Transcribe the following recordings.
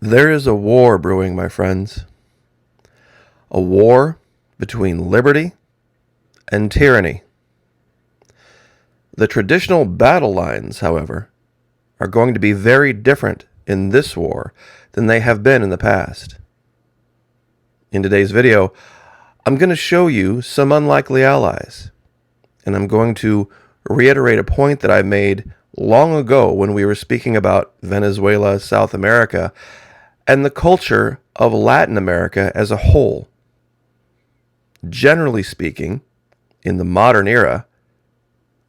There is a war brewing, my friends. A war between liberty and tyranny. The traditional battle lines, however, are going to be very different in this war than they have been in the past. In today's video, I'm going to show you some unlikely allies, and I'm going to reiterate a point that I made long ago when we were speaking about Venezuela, South America, and the culture of Latin America as a whole. Generally speaking, in the modern era,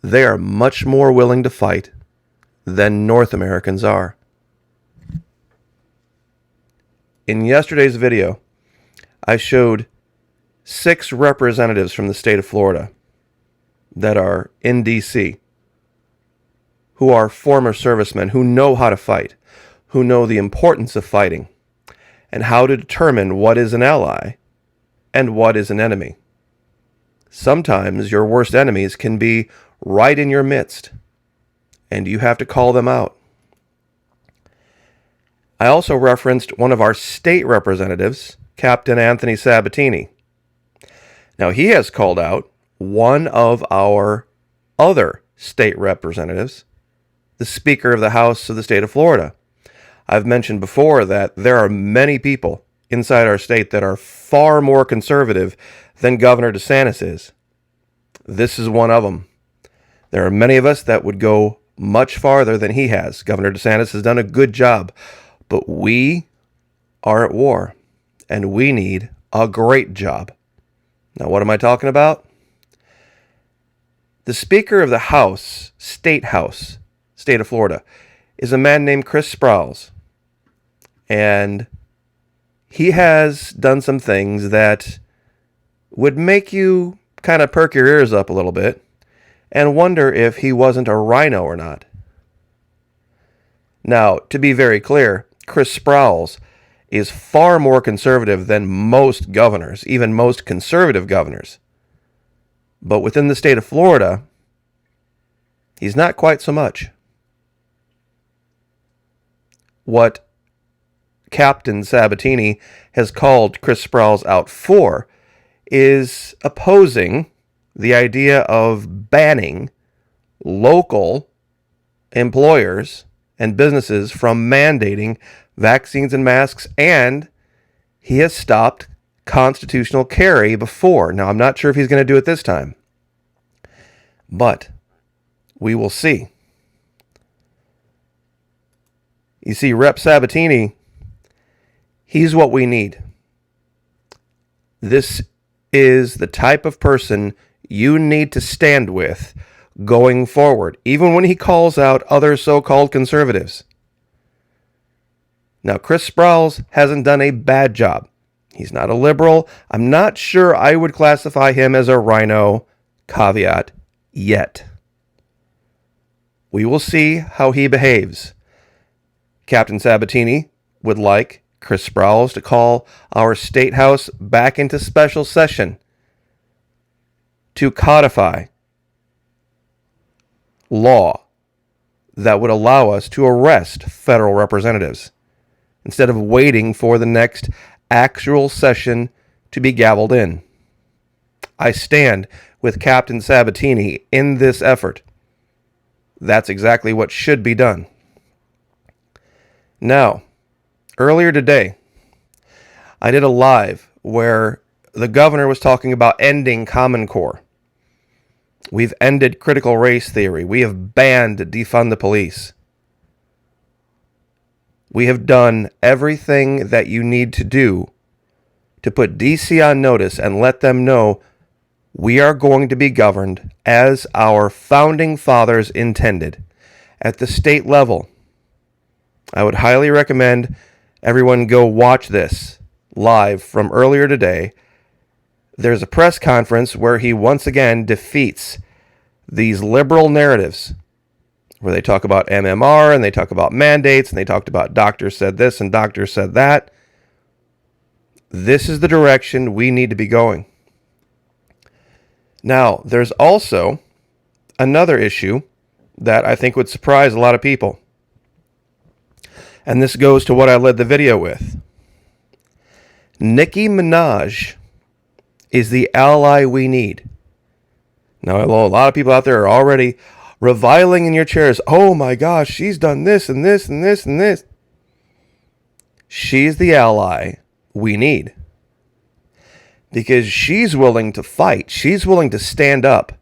they are much more willing to fight than North Americans are. In yesterday's video, I showed 6 representatives from the state of Florida that are in D.C., who are former servicemen who know how to fight, who know the importance of fighting, and how to determine what is an ally and what is an enemy. Sometimes your worst enemies can be right in your midst, and you have to call them out. I also referenced one of our state representatives, Captain Anthony Sabatini. Now, he has called out one of our other state representatives, the Speaker of the House of the state of Florida. I've mentioned before that there are many people inside our state that are far more conservative than Governor DeSantis is. This is one of them. There are many of us that would go much farther than he has. Governor DeSantis has done a good job, but we are at war, and we need a great job. Now, what am I talking about? The Speaker of the House, state of Florida, is a man named Chris Sprowls. And he has done some things that would make you kind of perk your ears up a little bit and wonder if he wasn't a rhino or not. Now, to be very clear, Chris Sprowls is far more conservative than most governors, even most conservative governors. But within the state of Florida, he's not quite so much. What Captain Sabatini has called Chris Sprowls out for is opposing the idea of banning local employers and businesses from mandating vaccines and masks, and he has stopped constitutional carry before. Now, I'm not sure if he's going to do it this time, but we will see. You see, Rep. Sabatini, he's what we need. This is the type of person you need to stand with going forward, even when he calls out other so-called conservatives. Now, Chris Sprowls hasn't done a bad job. He's not a liberal. I'm not sure I would classify him as a rhino, caveat, yet. We will see how he behaves. Captain Sabatini would like Chris Sprowls to call our State House back into special session to codify law that would allow us to arrest federal representatives instead of waiting for the next actual session to be gavelled in. I stand with Captain Sabatini in this effort. That's exactly what should be done. Now, earlier today, I did a live where the governor was talking about ending Common Core. We've ended critical race theory. We have banned defund the police. We have done everything that you need to do to put DC on notice and let them know we are going to be governed as our founding fathers intended at the state level. I would highly recommend everyone go watch this live from earlier today. There's a press conference where he once again defeats these liberal narratives where they talk about MMR and they talk about mandates and they talked about doctors said this and doctors said that. This is the direction we need to be going. Now, there's also another issue that I think would surprise a lot of people. And this goes to what I led the video with. Nicki Minaj is the ally we need. Now, a lot of people out there are already reviling in your chairs. Oh my gosh, she's done this and this and this and this. She's the ally we need. Because she's willing to fight. She's willing to stand up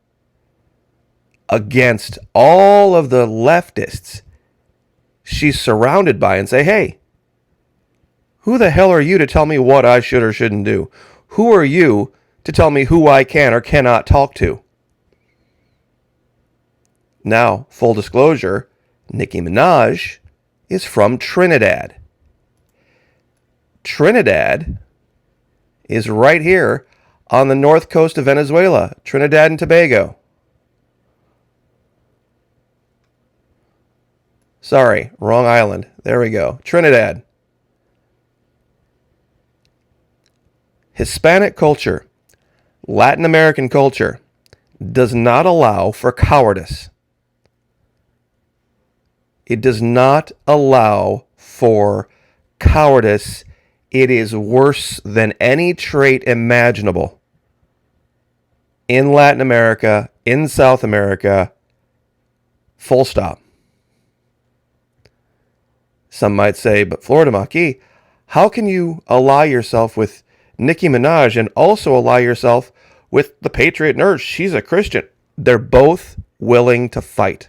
against all of the leftists she's surrounded by and say, hey, who the hell are you to tell me what I should or shouldn't do? Who are you to tell me who I can or cannot talk to? Now, full disclosure, Nicki Minaj is from Trinidad. Trinidad is right here on the north coast of Venezuela, Trinidad and Tobago. Sorry, wrong island. There we go. Trinidad. Hispanic culture, Latin American culture, does not allow for cowardice. It does not allow for cowardice. It is worse than any trait imaginable in Latin America, in South America, full stop. Some might say, but Florida Maki, how can you ally yourself with Nicki Minaj and also ally yourself with the Patriot Nurse? She's a Christian. They're both willing to fight.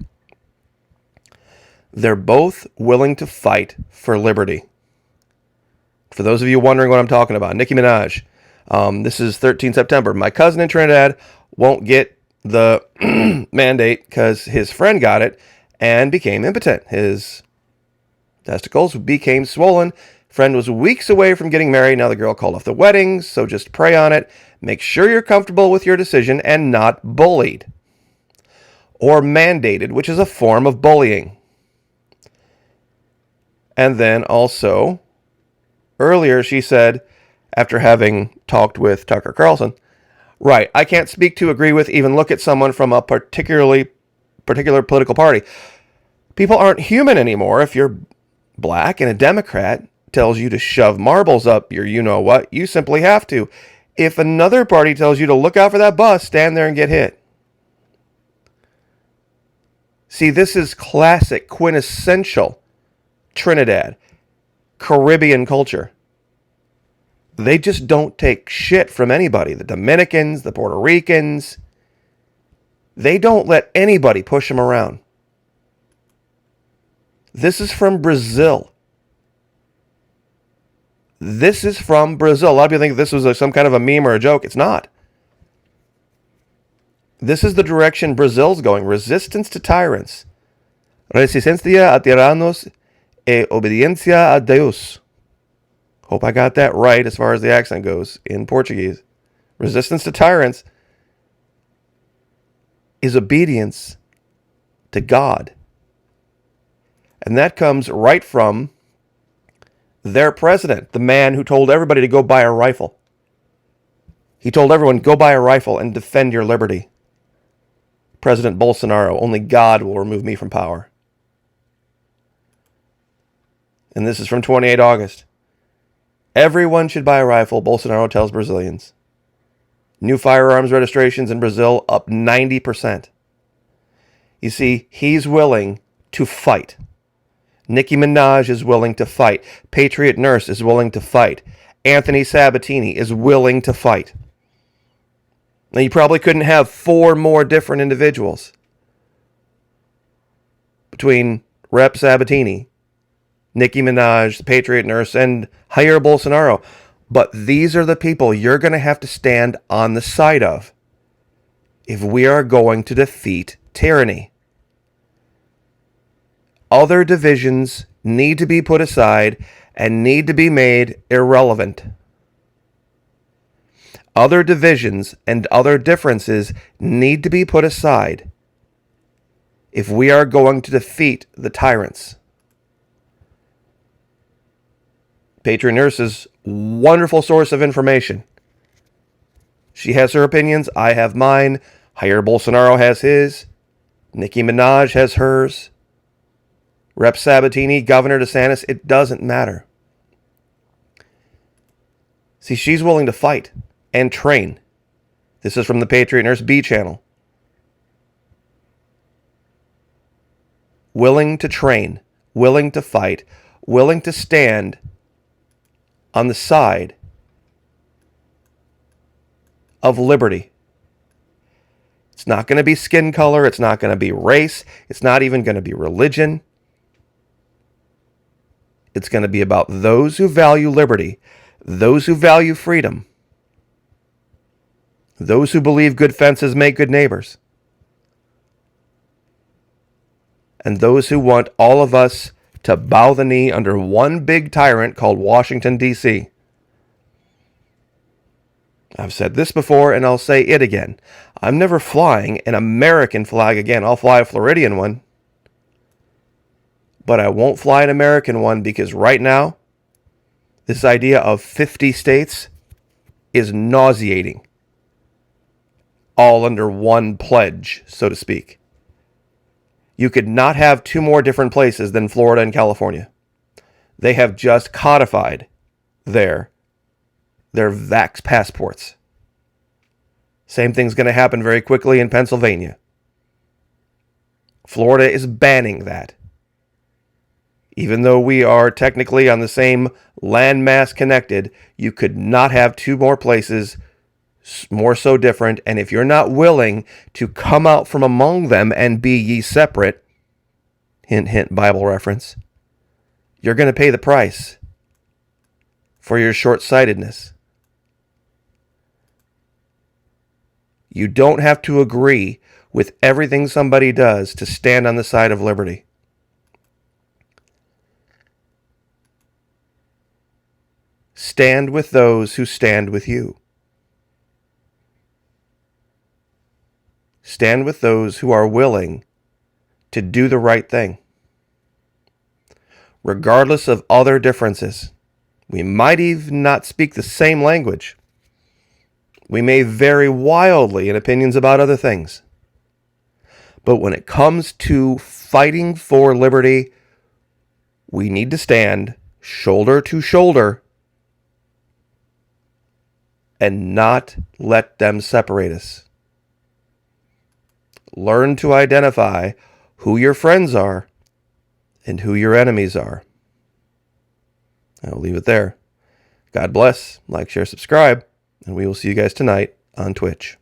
They're both willing to fight for liberty. For those of you wondering what I'm talking about, Nicki Minaj. This is 13 September. My cousin in Trinidad won't get the mandate because his friend got it and became impotent. His testicles became swollen. Friend was weeks away from getting married. Now the girl called off the wedding, so just pray on it. Make sure you're comfortable with your decision and not bullied or mandated, which is a form of bullying. And then also, earlier she said, after having talked with Tucker Carlson, right, I can't speak to, agree with, even look at someone from a particular political party. People aren't human anymore. If you're black and a Democrat tells you to shove marbles up your you-know-what, you simply have to. If another party tells you to look out for that bus, stand there and get hit. See, this is classic, quintessential Trinidad, Caribbean culture. They just don't take shit from anybody. The Dominicans, the Puerto Ricans, they don't let anybody push them around. This is from Brazil. This is from Brazil. A lot of people think this was some kind of a meme or a joke. It's not. This is the direction Brazil's going. Resistance to tyrants. Resistencia a tiranos e obediencia a Deus. Hope I got that right as far as the accent goes in Portuguese. Resistance to tyrants is obedience to God. And that comes right from their president, the man who told everybody to go buy a rifle. He told everyone, go buy a rifle and defend your liberty. President Bolsonaro, only God will remove me from power. And this is from 28 August. Everyone should buy a rifle, Bolsonaro tells Brazilians. New firearms registrations in Brazil up 90%. You see, he's willing to fight. Nicki Minaj is willing to fight. Patriot Nurse is willing to fight. Anthony Sabatini is willing to fight. Now, you probably couldn't have 4 more different individuals between Rep. Sabatini, Nicki Minaj, the Patriot Nurse, and Jair Bolsonaro. But these are the people you're going to have to stand on the side of if we are going to defeat tyranny. Other divisions need to be put aside and need to be made irrelevant. Other divisions and other differences need to be put aside if we are going to defeat the tyrants. Patriot Nurse's wonderful source of information. She has her opinions. I have mine. Jair Bolsonaro has his. Nicki Minaj has hers. Rep Sabatini, Governor DeSantis, it doesn't matter. See, she's willing to fight and train. This is from the Patriot Nurse B channel. Willing to train, willing to fight, willing to stand on the side of liberty. It's not going to be skin color. It's not going to be race. It's not even going to be religion. It's going to be about those who value liberty, those who value freedom, those who believe good fences make good neighbors, and those who want all of us to bow the knee under one big tyrant called Washington, D.C. I've said this before, and I'll say it again. I'm never flying an American flag again. I'll fly a Floridian one. But I won't fly an American one because right now, this idea of 50 states is nauseating. All under one pledge, so to speak. You could not have two more different places than Florida and California. They have just codified their vax passports. Same thing's going to happen very quickly in Pennsylvania. Florida is banning that. Even though we are technically on the same landmass connected, you could not have two more places more so different. And if you're not willing to come out from among them and be ye separate, hint, hint, Bible reference, you're going to pay the price for your short-sightedness. You don't have to agree with everything somebody does to stand on the side of liberty. Stand with those who stand with you. Stand with those who are willing to do the right thing. Regardless of other differences. We might even not speak the same language. We may vary wildly in opinions about other things. But when it comes to fighting for liberty, we need to stand shoulder to shoulder and not let them separate us. Learn to identify who your friends are and who your enemies are. I'll leave it there. God bless. Like, share, subscribe, and we will see you guys tonight on Twitch.